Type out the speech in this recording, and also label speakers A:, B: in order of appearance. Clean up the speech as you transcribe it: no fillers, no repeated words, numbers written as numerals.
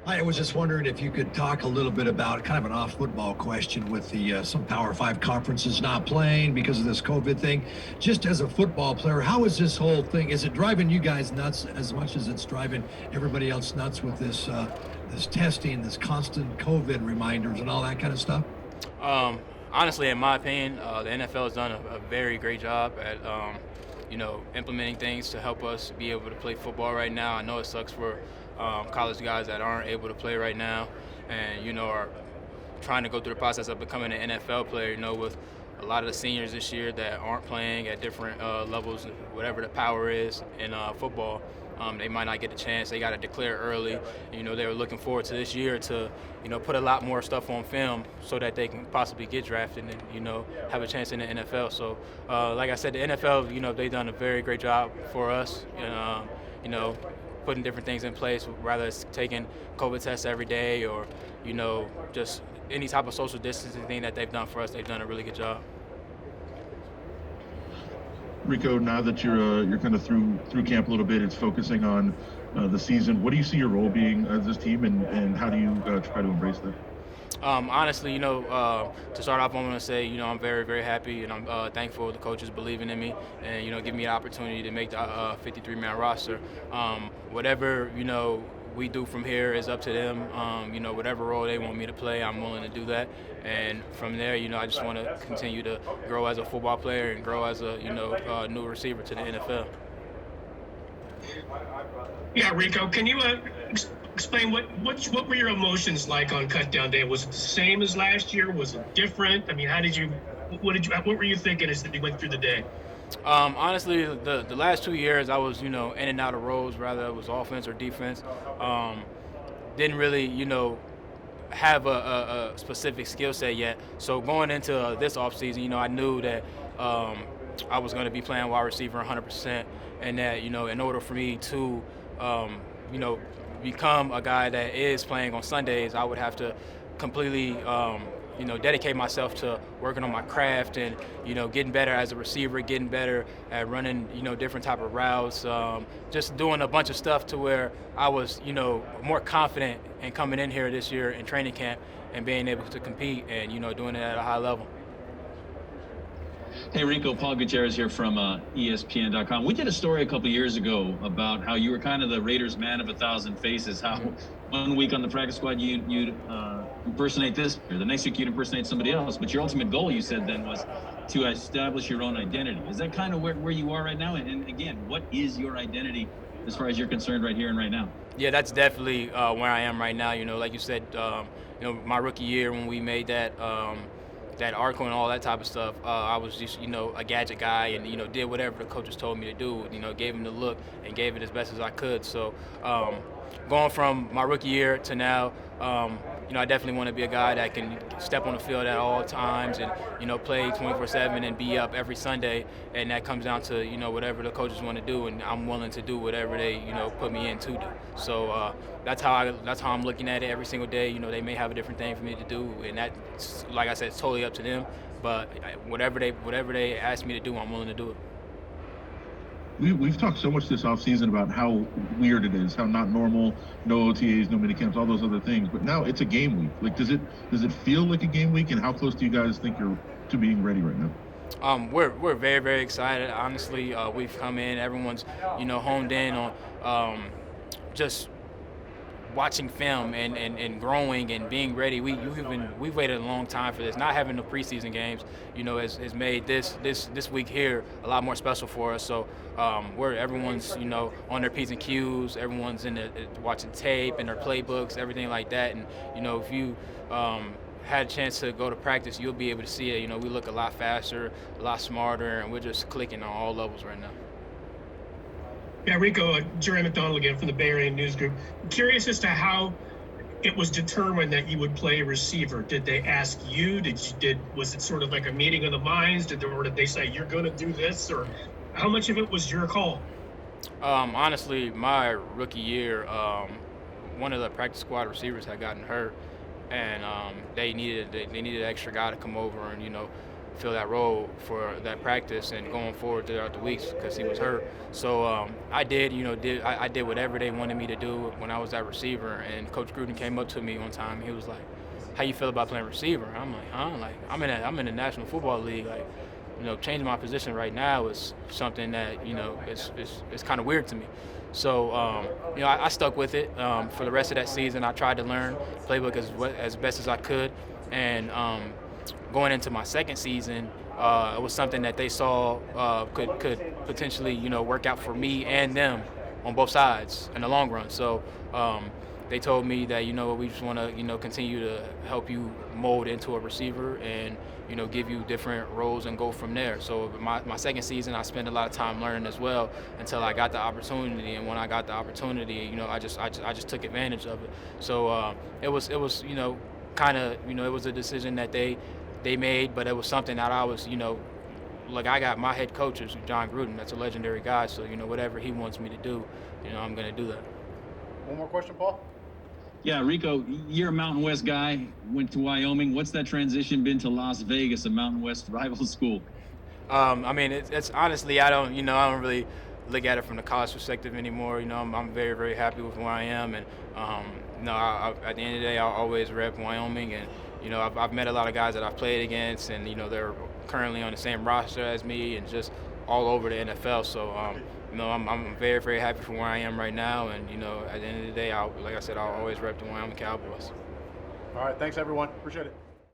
A: I was just wondering if you could talk a little bit about kind of an off-football question with the some Power Five conferences not playing because of this COVID thing. Just as a football player, how is this whole thing? Is it driving you guys nuts as much as it's driving everybody else nuts with this testing, this constant COVID reminders, and all that kind of stuff?
B: Honestly, in my opinion, the NFL has done a very great job at, implementing things to help us be able to play football right now. I know it sucks for college guys that aren't able to play right now, and are trying to go through the process of becoming an NFL player. With a lot of the seniors this year that aren't playing at different levels, whatever the power is in football. They might not get the chance. They got to declare early. They were looking forward to this year to, put a lot more stuff on film so that they can possibly get drafted and, have a chance in the NFL. So, like I said, the NFL, they've done a very great job for us, and, putting different things in place, whether it's taking COVID tests every day or, just any type of social distancing thing that they've done for us. They've done a really good job.
C: Rico, now that you're kind of through camp a little bit, it's focusing on the season. What do you see your role being as this team, and how do you try to embrace that?
B: Honestly, to start off, I want to say, I'm very, very happy and I'm thankful the coaches believing in me and, giving me the opportunity to make the 53-man roster. Whatever, we do from here is up to them. Whatever role they want me to play, I'm willing to do that. And from there, I just want to continue to grow as a football player and grow as a, new receiver to the NFL.
D: Yeah, Rico, can you explain what were your emotions like on cutdown day? Was it the same as last year? Was it different? I mean, what were you thinking as you went through the day?
B: Honestly, the last 2 years I was, in and out of roles, whether it was offense or defense. Didn't really, have a specific skill set yet. So going into this offseason, I knew that I was going to be playing wide receiver 100%, and that, in order for me to, become a guy that is playing on Sundays, I would have to completely, dedicate myself to working on my craft and, getting better as a receiver, getting better at running, different type of routes, just doing a bunch of stuff to where I was, more confident in coming in here this year in training camp and being able to compete and, doing it at a high level.
E: Hey, Rico, Paul Gutierrez here from ESPN.com. We did a story a couple years ago about how you were kind of the Raiders' man of 1,000 faces, how one week on the practice squad you'd impersonate this player, the next week you'd impersonate somebody else, but your ultimate goal, you said then, was to establish your own identity. Is that kind of where you are right now? And again, what is your identity as far as you're concerned right here and right now?
B: Yeah, that's definitely where I am right now. Like you said, my rookie year when we made that article and all that type of stuff, I was just, a gadget guy and, did whatever the coaches told me to do, gave him the look and gave it as best as I could. So going from my rookie year to now, I definitely want to be a guy that can step on the field at all times and, play 24/7 and be up every Sunday. And that comes down to, whatever the coaches want to do, and I'm willing to do whatever they, put me in to do. So that's how I'm looking at it every single day. They may have a different thing for me to do, and that's, like I said, it's totally up to them. But whatever they ask me to do, I'm willing to do it.
C: We've talked so much this offseason about how weird it is, how not normal, no OTAs, no minicamps, all those other things. But now it's a game week. Like, does it feel like a game week? And how close do you guys think you're to being ready right now?
B: We're very, very excited. Honestly, we've come in. Everyone's honed in on just watching film and growing and being ready. We've waited a long time for this. Not having the preseason games, has made this week here a lot more special for us. So everyone's on their P's and Q's. Everyone's watching tape and their playbooks, everything like that. And if you had a chance to go to practice, you'll be able to see it. We look a lot faster, a lot smarter, and we're just clicking on all levels right now.
D: Yeah, Rico, Jerry McDonald again from the Bay Area News Group. Curious as to how it was determined that you would play receiver. Did they ask you? Was it sort of like a meeting of the minds? Or did they say you're going to do this? Or how much of it was your call?
B: Honestly, my rookie year, one of the practice squad receivers had gotten hurt, and they needed an extra guy to come over and fill that role for that practice and going forward throughout the weeks because he was hurt. So I did, I did whatever they wanted me to do when I was that receiver. And Coach Gruden came up to me one time. He was like, "How you feel about playing receiver?" I'm like, "Huh?" Like I'm in the National Football League. Like, changing my position right now is something that it's kind of weird to me. So I stuck with it for the rest of that season. I tried to learn playbook as best as I could, and going into my second season, it was something that they saw could potentially work out for me and them on both sides in the long run. So they told me that we just want to continue to help you mold into a receiver and give you different roles and go from there. So my second season, I spent a lot of time learning as well until I got the opportunity. And when I got the opportunity, I just took advantage of it. So it was kind of it was a decision that they made, but it was something that I was like I got my head coach is John Gruden. That's a legendary guy. So whatever he wants me to do, I'm gonna do that.
F: One more question, Paul?
E: Yeah, Rico, you're a Mountain West guy, went to Wyoming. What's that transition been to Las Vegas, a Mountain West rival school?
B: I mean, it's honestly, I don't really look at it from the college perspective anymore. I'm very, very happy with where I am, and at the end of the day, I'll always rep Wyoming, and I've met a lot of guys that I've played against, and they're currently on the same roster as me, and just all over the NFL. So I'm very, very happy for where I am right now, and at the end of the day, like I said, I'll always rep the Wyoming Cowboys.
F: All right, thanks everyone. Appreciate it.